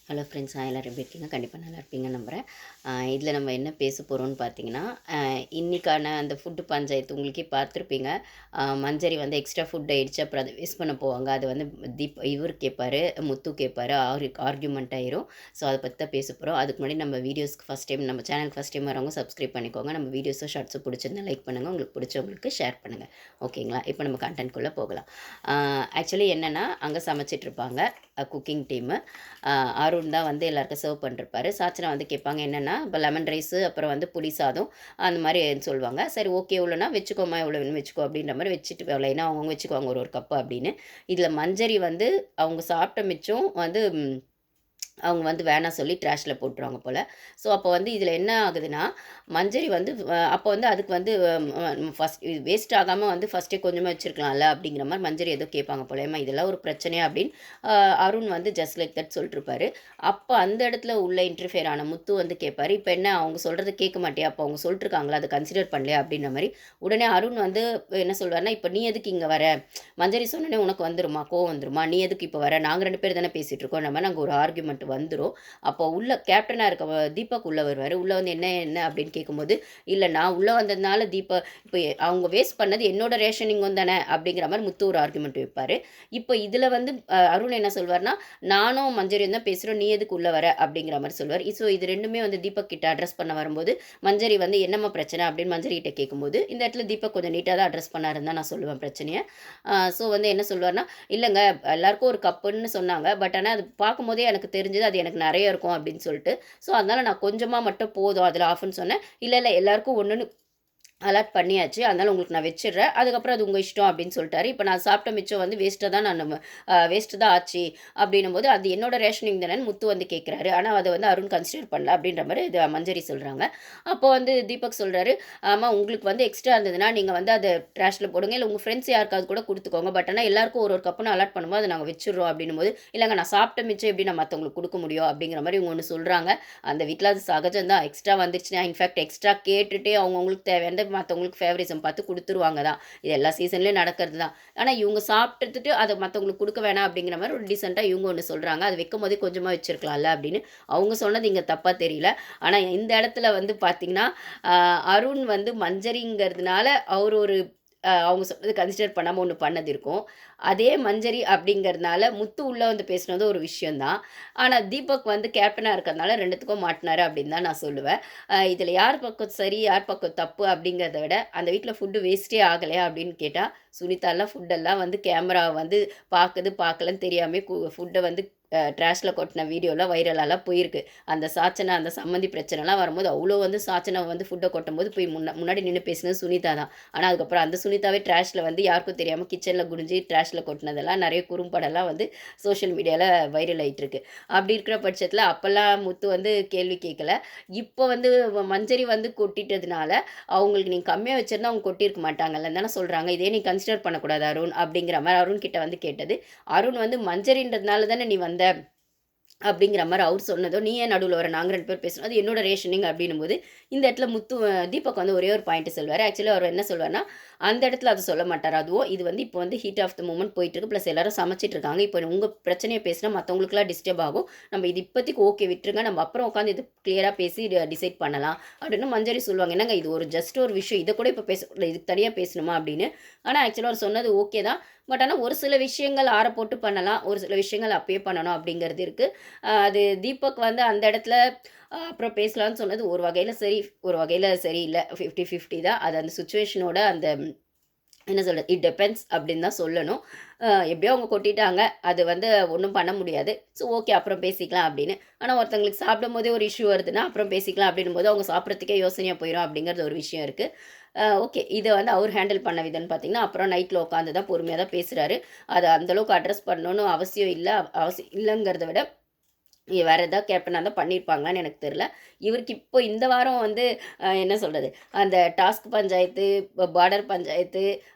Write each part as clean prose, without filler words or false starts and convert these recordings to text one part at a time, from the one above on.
Hello friends, எல்லோரும் எப்படி இருக்கீங்க? கண்டிப்பாக நல்லா இருப்பீங்கன்னு நம்புகிறேன். இதில் நம்ம என்ன பேச போகிறோம்னு பார்த்தீங்கன்னா, இன்றைக்கான அந்த ஃபுட்டு பஞ்சாயத்து உங்களுக்கே பார்த்துருப்பீங்க. மஞ்சரி வந்து எக்ஸ்ட்ரா ஃபுட் ஆயிடுச்சு, அப்புறம் அதை வேஸ்ட் பண்ண போவாங்க. அது வந்து இவர் கேட்பாரு, முத்து கேட்பாரு, ஆர்கியூமெண்ட் ஆயிரும். ஸோ அதை பற்றி தான் பேச போகிறோம். அதுக்கு முன்னாடி நம்ம வீடியோஸ்க்கு ஃபஸ்ட் டைம், நம்ம சேனலுக்கு ஃபஸ்ட் டைம் வரவங்க சப்ஸ்கிரைப் பண்ணிக்கோங்க. நம்ம வீடியோஸும் ஷார்ட்ஸும் பிடிச்சிருந்தா லைக் பண்ணுங்கள், உங்களுக்கு பிடிச்சவங்களுக்கு ஷேர் பண்ணுங்கள். ஓகேங்களா? இப்போ நம்ம கண்டென்ட்குள்ளே போகலாம். ஆக்சுவலி என்னென்னா, அங்கே சமைச்சிட்ருப்பாங்க குக்கிங் டீமு. அருண் தான் வந்து எல்லாருக்கும் சர்வ் பண்ணிருப்பாரு. சாச்சனா வந்து கேட்பாங்க என்னென்னா, இப்போ லெமன் ரைஸு, அப்புறம் வந்து புளி சாதம் அந்த மாதிரி சொல்லுவாங்க. சரி, ஓகே, இவ்வளோனா வச்சுக்கோமா, எவ்வளோ வேணும் வச்சுக்கோ அப்படின்ற மாதிரி வச்சுட்டு லைனாக அவங்கவுங்க வச்சுக்குவாங்க ஒரு ஒரு கப்பு அப்படின்னு. இதில் மஞ்சரி வந்து அவங்க சாப்பிட்ட மிச்சம் வந்து அவங்க வந்து வேணாம் சொல்லி ட்ராஷில் போட்டுருவாங்க போல். ஸோ அப்போ வந்து இதில் என்ன ஆகுதுன்னா, மஞ்சரி வந்து அப்போ வந்து அதுக்கு வந்து ஃபஸ்ட் இது வேஸ்ட் ஆகாமல் வந்து ஃபஸ்ட்டே கொஞ்சமாக வச்சுருக்கலாம்ல அப்படிங்கிற மாதிரி மஞ்சரி ஏதோ கேட்பாங்க போல. ஏம்மா இதெல்லாம் ஒரு பிரச்சனையா அப்படின்னு அருண் வந்து ஜஸ்ட் லைக் தட் சொல்லிட்டுருப்பாரு. அப்போ அந்த இடத்துல உள்ள இன்டர்ஃபியர் ஆன முத்து வந்து கேட்பாரு, இப்போ என்ன அவங்க சொல்கிறத கேட்க மாட்டியா, அப்போ அவங்க சொல்லிட்டுருக்காங்களா, அதை கன்சிடர் பண்ணலையா அப்படின்ற மாதிரி. உடனே அருண் வந்து என்ன சொல்வார்னா, இப்போ நீ எதுக்கு இங்கே வர, மஞ்சரி சொன்னோடனே உனக்கு வந்துருமா, கோவம் வந்துருமா, நீ எதுக்கு இப்போ வர, நாங்கள் 2 பேர் தானே பேசிகிட்டு இருக்கோம், நம்ம நாங்கள் ஒரு ஆர்குமெண்ட் வந்துரும். அப்போ உள்ள கேப்டனாக இருக்க தீபக் உள்ள வருவார். உள்ள வந்து என்ன என்ன அப்படின்னு கேட்கும்போது, இல்லை நான் உள்ளே வந்ததுனால இப்போ அவங்க வேஸ்ட் பண்ணது என்னோட ரேஷனிங்கும் தானே அப்படிங்கிற மாதிரி முத்து ஒரு ஆர்குமெண்ட் வைப்பார். இப்போ இதில் வந்து அருண் என்ன சொல்வார்னா, நானும் மஞ்சரியும் தான் பேசுகிறோம், நீ எதுக்கு உள்ளே வர அப்படிங்கிற மாதிரி சொல்வார். ஸோ இது ரெண்டுமே வந்து தீபக் கிட்ட அட்ரஸ் பண்ண வரும்போது, மஞ்சரி வந்து என்னம்மா பிரச்சனை அப்படின்னு மஞ்சரி கிட்ட கேட்கும்போது, இந்த இடத்துல தீபக் கொஞ்சம் நீட்டாக தான் அட்ரஸ் பண்ணாருன்னு தான் நான் சொல்லுவேன் பிரச்சனையை. ஸோ வந்து என்ன சொல்வார்னா, இல்லைங்க எல்லாருக்கும் ஒரு கப்புன்னு சொன்னாங்க, பட் ஆனால் அது பார்க்கும்போதே எனக்கு தெரிஞ்சது அது எனக்கு நிறைய இருக்கும் அப்படின்னு சொல்லிட்டு. ஸோ அதனால் நான் கொஞ்சமாக மட்டும் போதும் அதில் ஆஃப்னு சொன்னேன். இல்லை இல்லை எல்லாருக்கும் ஒன்றுன்னு அலாட் பண்ணியாச்சு, அதனால் உங்களுக்கு நான் வச்சிடுறேன், அதுக்கப்புறம் அது உங்கள் இஷ்டம் அப்படின்னு சொல்லிட்டாரு. இப்போ நான் சாப்பிட்ட மிச்சம் வந்து வேஸ்ட்டாக தான் வேஸ்ட்டு தான் ஆச்சு அப்படின்னும்போது, அது என்னோட ரேஷனிங் தானேன்னு முத்து வந்து கேட்குறாரு. ஆனால் அதை வந்து அருண் கன்சிடர் பண்ணல அப்படின்ற மாதிரி இது மஞ்சரி சொல்கிறாங்க. அப்போ வந்து தீபக் சொல்கிறாரு, ஆமாம் உங்களுக்கு வந்து எக்ஸ்ட்ரா இருந்ததுன்னா நீங்கள் வந்து அதை ட்ராஷில் போடுங்க, இல்லை உங்கள் ஃப்ரெண்ட்ஸ் யாருக்காவது கூட கொடுத்துக்கோங்க, பட் ஆனால் எல்லாருக்கும் ஒரு ஒரு கப்புன்னு அலாட் பண்ணும்போது அதை நாங்கள் வச்சிடுறோம் அப்படின்னும்போது, இல்லைங்க நான் சாப்பிட்ட மிச்சம் எப்படி நான் மற்றவங்களுக்கு கொடுக்க முடியும் அப்படிங்கிற மாதிரி இவங்க ஒன்று சொல்கிறாங்க. அந்த வீட்டில் அது சகஜம் தான், எக்ஸ்ட்ரா வந்துருச்சுன்னா இன்ஃபேக்ட் எக்ஸ்ட்ரா கேட்டுகிட்டே அவங்கவுங்களுக்கு தேவையான மற்றவங்களுக்கு ஃபேவரிசம் பார்த்து கொடுத்துருவாங்க தான். இது எல்லா சீசன்லேயும் நடக்கிறது தான். ஆனால் இவங்க சாப்பிட்டுட்டு அதை மற்றவங்களுக்கு கொடுக்க வேணாம் அப்படிங்கிற மாதிரி ஒரு டீசெண்டாக இவங்க ஒன்று சொல்கிறாங்க. அது வைக்கும்போதே கொஞ்சமாக வச்சுருக்கலாம்ல அப்படின்னு. அவங்க சொன்னது இங்கே தப்பாக தெரியல. ஆனால் இந்த இடத்துல வந்து பார்த்திங்கன்னா, அருண் வந்து மஞ்சரிங்கிறதுனால அவர் ஒரு அவங்க சொன்னது கன்சிடர் பண்ணாமல் ஒன்று பண்ணது இருக்கும். அதே மஞ்சரி அப்படிங்கிறதுனால முத்து உள்ளே வந்து பேசினது ஒரு விஷயம் தான். ஆனால் தீபக் வந்து கேப்டனாக இருக்கிறதுனால 2த்துக்கும் மாட்டினாரு அப்படின்னு தான் நான் சொல்லுவேன். இதில் யார் பக்கம் சரி, யார் பக்கம் தப்பு அப்படிங்கிறத விட, அந்த வீட்டில் ஃபுட்டு வேஸ்ட்டே ஆகலையா அப்படின்னு கேட்டால், சுனிதாலாம் ஃபுட்டெல்லாம் வந்து கேமரா வந்து பார்க்குது பார்க்கலன்னு தெரியாமல் ஃபுட்டை வந்து ட்ராஷில் கொட்டின வீடியோலாம் வைரலாலாம் போயிருக்கு. அந்த சாச்சனா, அந்த சம்மந்தி பிரச்சனைலாம் வரும்போது அவ்வளோ வந்து சாச்சனா வந்து ஃபுட்டை கொட்டும்போது போய் முன்னாடி நின்று பேசினது சுனிதா தான். ஆனால் அதுக்கப்புறம் அந்த சுனிதாவே ட்ராஷில் வந்து யாருக்கும் தெரியாமல் கிச்சனில் குனிஞ்சு ட்ராஷில் கொட்டினதெல்லாம் நிறைய குறும்படம்லாம் வந்து சோஷியல் மீடியாவில் வைரல் ஆகிட்டுருக்கு. அப்படி இருக்கிற பட்சத்தில் அப்போல்லாம் முத்து வந்து கேள்வி கேட்கல. இப்போ வந்து மஞ்சரி வந்து கொட்டிட்டதுனால அவங்களுக்கு நீங்கள் கம்மியாக வச்சுருந்தா அவங்க கொட்டியிருக்க மாட்டாங்கல்லன்னு தானே சொல்கிறாங்க. இதே நீ கன்சிடர் பண்ணக்கூடாது அருண் அப்படிங்கிற மாதிரி அருண் கிட்ட வந்து கேட்டது. அருண் வந்து மஞ்சரின்றதுனால தானே நீ வந்த அப்படிங்கிற மாதிரி அவர் சொன்னதும், நீ ஏன் நடுவில் வர, நாங்கள் 2 பேர் பேசணும், அது என்னோட ரேஷனிங் அப்படின்னும்போது, இந்த இடத்துல தீபக் வந்து ஒரே ஒரு பாயிண்ட் சொல்வார். ஆக்சுவலி அவர் என்ன சொல்வார்னா, அந்த இடத்துல அதை சொல்ல மாட்டார். அதுவும் இது வந்து இப்போ வந்து ஹீட் ஆஃப் த மூமெண்ட் போயிட்டுருக்கு, ப்ளஸ் எல்லாரும் சமைச்சிட்டு இருக்காங்க. இப்போ உங்கள் பிரச்சனையை பேசினா மற்றவங்களுக்குலாம் டிஸ்டர்ப் ஆகும். நம்ம இது இப்போதைக்கு ஓகே விட்டுருங்க, நம்ம அப்புறம் உட்காந்து இது கிளியராக பேசி டிசைட் பண்ணலாம் அப்படின்னு மஞ்சரி சொல்லுவாங்க. என்னங்க இது ஒரு ஜஸ்ட் ஒரு விஷயம், இதை கூட இப்போ பேசக்கூடாது, இதுக்கு தனியாக பேசணுமா அப்படின்னு. ஆனால் ஆக்சுவலாக அவர் சொன்னது ஓகே தான். பட் ஆனால் ஒரு சில விஷயங்கள் ஆற போட்டு பண்ணலாம், ஒரு சில விஷயங்கள் அப்பயே பண்ணணும் அப்படிங்கிறது இருக்குது. அது தீபக் வந்து அந்த இடத்துல அப்புறம் பேசலான்னு சொன்னது ஒரு வகையில் சரி, ஒரு வகையில் சரியில்லை. 50-50 தான். அது அந்த சுச்சுவேஷனோட அந்த என்ன சொல்கிறது, இட் டிபெண்ட்ஸ் அப்படின்னு தான் சொல்லணும். எப்படியோ அவங்க கொட்டிட்டாங்க, அது வந்து ஒன்றும் பண்ண முடியாது. ஸோ ஓகே அப்புறம் பேசிக்கலாம் அப்படின்னு. ஆனால் ஒருத்தவங்களுக்கு சாப்பிடும்போதே ஒரு இஷ்யூ வருதுன்னா அப்புறம் பேசிக்கலாம் அப்படின்னும்போது அவங்க சாப்பிட்றதுக்கே யோசனையாக போயிடும் அப்படிங்கிறது ஒரு விஷயம் இருக்குது. ஓகே, இதை வந்து அவர் ஹேண்டில் பண்ண விதம்னு பார்த்தீங்கன்னா, அப்புறம் நைட்டில் உட்காந்து தான் பொறுமையாக தான் பேசுகிறாரு. அதை அந்தளவுக்கு அட்ரஸ் பண்ணணும்னு அவசியம் இல்லை. அவசியம் இல்லைங்கிறத விட வேறு ஏதாவது கேப்டனாக இருந்தால் பண்ணியிருப்பாங்களான்னு எனக்கு தெரில. இவருக்கு இப்போ இந்த வாரம் வந்து என்ன சொல்கிறது, அந்த டாஸ்க் பஞ்சாயத்து, பார்டர் பஞ்சாயத்து,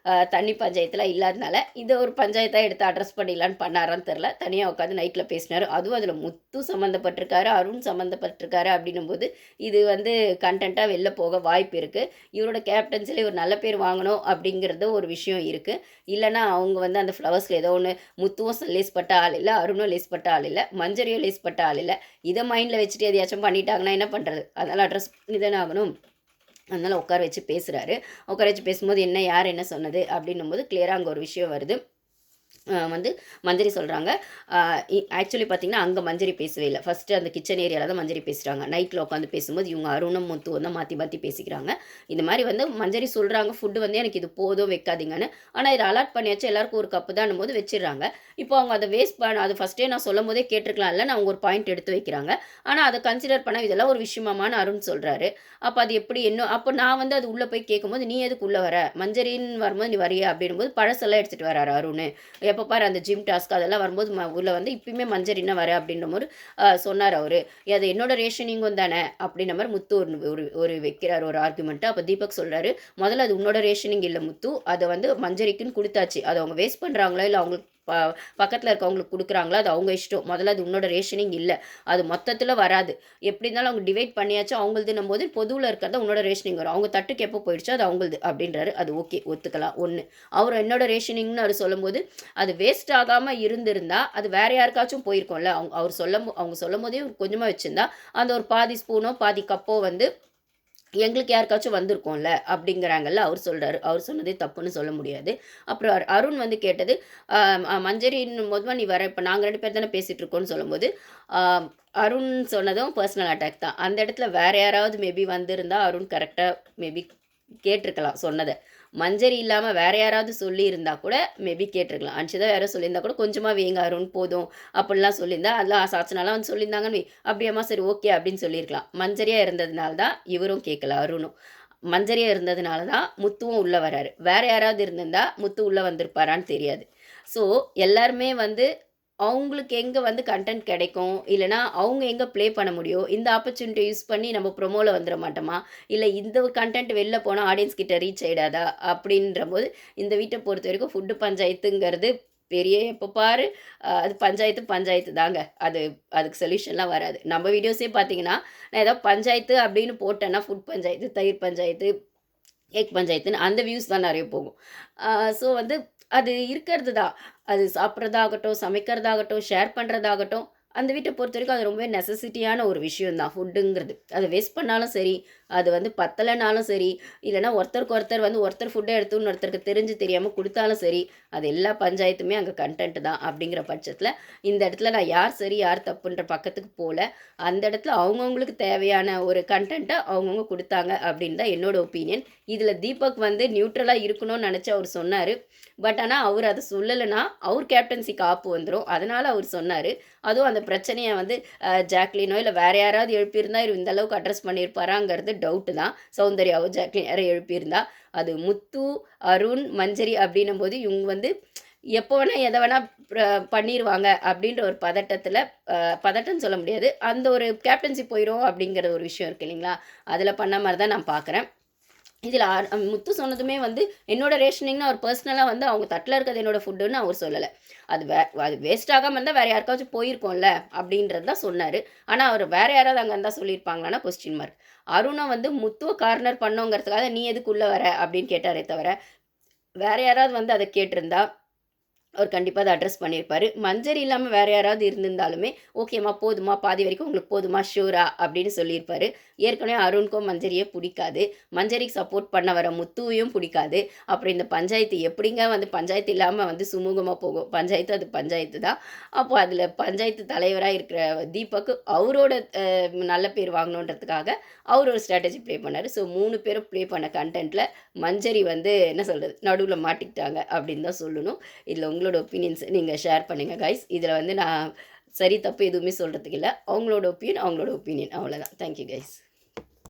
தண்ணி பஞ்சாயத்துலாம் இல்லாதனால இதை ஒரு பஞ்சாயத்தாக எடுத்து அட்ரஸ் பண்ணிடலான்னு பண்ணாரான்னு தெரில. தனியாக உட்காந்து நைட்டில் பேசினார். அதுவும் அதில் முத்து சம்மந்தப்பட்டிருக்காரு, அருண் சம்மந்தப்பட்டிருக்காரு அப்படின்னும்போது இது வந்து கண்டென்ட்டாக வெளில போக வாய்ப்பு இருக்குது. இவரோட கேப்டன்சியில் இவர் நல்ல பேர் வாங்கணும் அப்படிங்கிறது ஒரு விஷயம் இருக்குது. இல்லைனா அவங்க வந்து அந்த ஃப்ளவர்ஸில் ஏதோ ஒன்று, முத்துவும் லேஸ்பட்ட ஆள் இல்லை, அருணும் லேஸ்பட்ட ஆள் இல்லை, மஞ்சரியும் லேஸ்பட்ட அப்படிப்பட்ட ஆள் இல்லை. இதை மைண்டில் வச்சுட்டு எதையாச்சும் பண்ணிட்டாங்கன்னா என்ன பண்ணுறது? அதனால் அட்ரஸ் பண்ணி தானே ஆகணும். அதனால் உட்கார வச்சு பேசுகிறாரு. உட்கார வச்சு பேசும்போது என்ன யார் என்ன சொன்னது அப்படின்னும்போது கிளியராக அங்கே ஒரு விஷயம் வருது. வந்து மஞ்சரி சொல்கிறாங்க. ஆக்சுவலி பார்த்திங்கன்னா அங்கே மஞ்சரி பேசவே இல்லை. ஃபஸ்ட்டு அந்த கிச்சன் ஏரியாவில் தான் மஞ்சரி பேசுகிறாங்க. நைட்டில் உட்காந்து பேசும்போது இவங்க அருணும் முத்துவும் தான் மாற்றி மாற்றி பேசிக்கிறாங்க. இந்த மாதிரி வந்து மஞ்சரி சொல்கிறாங்க, ஃபுட்டு வந்து எனக்கு இது போதும் வைக்காதீங்கன்னு. ஆனால் இதை அலாட் பண்ணியாச்சு, எல்லாருக்கும் ஒரு கப்பு தான் போது வச்சிடுறாங்க. இப்போ அவங்க அதை வேஸ்ட் பண்ண அது ஃபஸ்ட்டே நான் சொல்லும் போதே கேட்டிருக்கலாம் இல்லைன்னு அவங்க ஒரு பாயிண்ட் எடுத்து வைக்கிறாங்க. ஆனால் அதை கன்சிடர் பண்ண இதெல்லாம் ஒரு விஷயமாமான்னு அருண் சொல்கிறாரு. அப்போ அது எப்படி இன்னும் அப்போ நான் வந்து அது உள்ளே போய் கேட்கும்போது நீ எதுக்கு உள்ளே வர, மஞ்சரின்னு வரும்போது நீ வரியா அப்படின்னும்போது பழசெல்லாம் எடுத்துகிட்டு வராரு அருண். எப்போ பாரு அந்த ஜிம் டாஸ்க் அதெல்லாம் வரும்போது ஊரில் வந்து இப்பயுமே மஞ்சள் என்ன வர அப்படின்ற மாதிரி சொன்னார் அவர். அது என்னோட ரேஷனிங்கும் தானே அப்படின்ற மாதிரி முத்து ஒரு ஒரு வைக்கிறார் ஒரு ஆர்குமெண்ட்டு. அப்போ தீபக் சொல்கிறாரு, முதல்ல அது உன்னோட ரேஷனிங் இல்லை முத்து, அதை வந்து மஞ்சரிக்குன்னு கொடுத்தாச்சு, அதை அவங்க வேஸ்ட் பண்ணுறாங்களோ இல்லை அவங்களுக்கு பக்கத்தில் இருக்கவங்களுக்கு கொடுக்குறாங்களோ அது அவங்க இஷ்டம். முதல்ல அது உன்னோட ரேஷனிங் இல்லை, அது மொத்தத்தில் வராது. எப்படி இருந்தாலும் அவங்க டிவைட் பண்ணியாச்சும் அவங்களுதுன்னும் போது பொதுவில் இருக்கிறத உன்னோட ரேஷனிங் வரும். அவங்க தட்டுக்கு எப்போ போயிடுச்சோ அது அவங்களுது அப்படின்றாரு. அது ஓகே, ஒத்துக்கலாம். ஒன்று அவர் என்னோட ரேஷனிங்னு அவர் சொல்லும்போது அது வேஸ்ட் ஆகாமல் இருந்திருந்தா அது வேறு யாருக்காச்சும் போயிருக்கோம்ல. அவங்க சொல்லும் போதே கொஞ்சமாக வச்சுருந்தா அந்த ஒரு பாதி ஸ்பூனோ பாதி கப்போ வந்து எங்களுக்கு யாருக்காச்சும் வந்திருக்கோம்ல அப்படிங்கிறாங்கல்ல. அவர் சொல்கிறாரு, அவர் சொன்னதே தப்புன்னு சொல்ல முடியாது. அப்புறம் அருண் வந்து கேட்டது, மஞ்சரின் போதுமா நீ வர, இப்போ நாங்கள் 2 பேர் தானே பேசிகிட்டு இருக்கோன்னு சொல்லும்போது அருண் சொன்னதும் பர்சனல் அட்டாக் தான். அந்த இடத்துல வேறு யாராவது மேபி வந்திருந்தா அருண் கரெக்டாக மேபி கேட்டிருக்கலாம் சொன்னதை. மஞ்சரி இல்லாமல் வேறு யாராவது சொல்லியிருந்தா கூட மேபி கேட்டிருக்கலாம். அன்ஷிதா யாரோ சொல்லியிருந்தா கூட கொஞ்சமாக வேங்க அருண் போதும் அப்படிலாம் சொல்லியிருந்தா, அதெல்லாம் சாட்சினாலாம் வந்து சொல்லியிருந்தாங்கன்னு அப்படியாம்மா சரி ஓகே அப்படின்னு சொல்லியிருக்கலாம். மஞ்சரியாக இருந்ததுனால தான் இவரும் கேட்கல அருணும். மஞ்சரியாக இருந்ததுனால தான் முத்துவும் உள்ளே வராரு. வேறு யாராவது இருந்திருந்தா முத்து உள்ளே வந்திருப்பாரான்னு தெரியாது. ஸோ எல்லாருமே வந்து அவங்களுக்கு எங்கே வந்து கன்டென்ட் கிடைக்கும், இல்லைனா அவங்க எங்கே ப்ளே பண்ண முடியும், இந்த ஆப்பர்ச்சுனிட்டி யூஸ் பண்ணி நம்ம ப்ரொமோவில் வந்துட மாட்டோமா, இல்லை இந்த ஒரு கண்டென்ட் வெளில போனால் ஆடியன்ஸ் கிட்ட ரீச் ஆகிடாதா அப்படின்ற போது இந்த வீட்டை பொறுத்த வரைக்கும் ஃபுட்டு பஞ்சாயத்துங்கிறது பெரிய எப்போ பாரு அது பஞ்சாயத்து தாங்க. அதுக்கு சொல்யூஷன்லாம் வராது. நம்ம வீடியோஸே பார்த்தீங்கன்னா நான் ஏதாவது பஞ்சாயத்து அப்படின்னு போட்டேன்னா ஃபுட் பஞ்சாயத்து, தயிர் பஞ்சாயத்து, எக் பஞ்சாயத்துன்னு அந்த வியூஸ் தான் நிறைய போகும். ஸோ வந்து அது இருக்கிறது தான். அது சாப்பிட்றதாகட்டும், சமைக்கிறதாகட்டும், ஷேர் பண்ணுறதாகட்டும், அந்த வீட்டை பொறுத்த வரைக்கும் அது ரொம்பவே நெசசிட்டியான ஒரு விஷயம் தான் ஃபுட்டுங்கிறது. அதை வேஸ்ட் பண்ணாலும் சரி, அது வந்து பத்தலைனாலும் சரி, இல்லைனா ஒருத்தருக்கு ஒருத்தர் வந்து ஒருத்தர் ஃபுட்டை எடுத்து இன்னொருத்தருக்கு தெரிஞ்சு தெரியாமல் கொடுத்தாலும் சரி, அது எல்லா பஞ்சாயத்துமே அங்கே கண்டென்ட் தான். அப்படிங்கிற பட்சத்தில் இந்த இடத்துல நான் யார் சரி யார் தப்புன்ற பக்கத்துக்கு போகல. அந்த இடத்துல அவங்கவுங்களுக்கு தேவையான ஒரு கண்டென்ட்டை அவங்கவுங்க கொடுத்தாங்க அப்படின்னு தான் என்னோட ஒப்பீனியன். இதில் தீபக் வந்து நியூட்ரலாக இருக்கணும்னு நினச்சி அவர் சொன்னார். பட் ஆனால் அவர் அதை சொல்லலைன்னா அவர் கேப்டன்சிக்கு ஆப்பு வந்துடும். அதனால் அவர் சொன்னார். அதுவும் அந்த பிரச்சனையை வந்து ஜாக்லினோ இல்லை வேறு யாராவது எழுப்பியிருந்தா இவர் இந்த அளவுக்கு அட்ரஸ் பண்ணியிருப்பாராங்கிறது டவுட்டு தான். சௌந்தர்யாவோ ஜாக்லின் யாரோ எழுப்பியிருந்தா, அது முத்து, அருண், மஞ்சரி அப்படின்னும் போது இவங்க வந்து எப்போ வேணால் எதை வேணால் பண்ணிடுவாங்க அப்படின்ற ஒரு பதட்டம்னு சொல்ல முடியாது, அந்த ஒரு கேப்டன்சி போயிடும் அப்படிங்கிற ஒரு விஷயம் இருக்குது இல்லைங்களா. அதில் பண்ண மாதிரி தான் நான் பார்க்குறேன். இதில் முத்து சொன்னதுமே வந்து என்னோட ரேஷனிங்னு அவர் பர்சனலாக வந்து அவங்க தட்டில் இருக்கிறது என்னோடய ஃபுட்டுன்னு அவர் சொல்லலை. அது வேஸ்ட் ஆகாமல் இருந்தால் வேறு யாருக்காச்சும் போயிருக்கோம்ல அப்படின்றது தான் சொன்னார். ஆனால் அவர் வேறு யாராவது அங்கே இருந்தால் சொல்லியிருப்பாங்களான்னா கொஸ்டின் மார்க். அருணை வந்து முத்துவை கார்னர் பண்ணோங்கிறதுக்காக நீ எதுக்குள்ளே வர அப்படின்னு கேட்டாரே தவிர, வேறு யாராவது வந்து அதை கேட்டிருந்தா அவர் கண்டிப்பாக அதை அட்ரஸ் பண்ணியிருப்பார். மஞ்சரி இல்லாமல் வேறு யாராவது இருந்திருந்தாலுமே ஓகேம்மா போதுமா, பாதி வரைக்கும் உங்களுக்கு போதுமா, ஷூரா அப்படின்னு சொல்லியிருப்பார். ஏற்கனவே அருணுக்கும் மஞ்சரியே பிடிக்காது, மஞ்சரிக்கு சப்போர்ட் பண்ண வர முத்துவையும் பிடிக்காது. அப்புறம் இந்த பஞ்சாயத்து எப்படிங்க வந்து பஞ்சாயத்து இல்லாமல் வந்து சுமூகமாக போகும்? பஞ்சாயத்து அது பஞ்சாயத்து தான். அப்போ அதில் பஞ்சாயத்து தலைவராக இருக்கிற தீபக் அவரோட நல்ல பேர் வாங்கணுன்றதுக்காக அவர் ஒரு ஸ்ட்ராட்டஜி ப்ளே பண்ணார். ஸோ 3 பேரும் ப்ளே பண்ண கண்டென்ட்டில் மஞ்சரி வந்து என்ன சொல்கிறது நடுவில் மாட்டிக்கிட்டாங்க அப்படின்னு தான் சொல்லணும். இதில் உங்களோட ஒப்பீனியன்ஸ் நீங்கள் ஷேர் பண்ணுங்கள் கைஸ். இதில் வந்து நான் சரி தப்பு எதுவுமே சொல்கிறதுக்கு இல்லை. அவங்களோட ஒப்பீனியன் அவ்வளோதான். Thank you guys.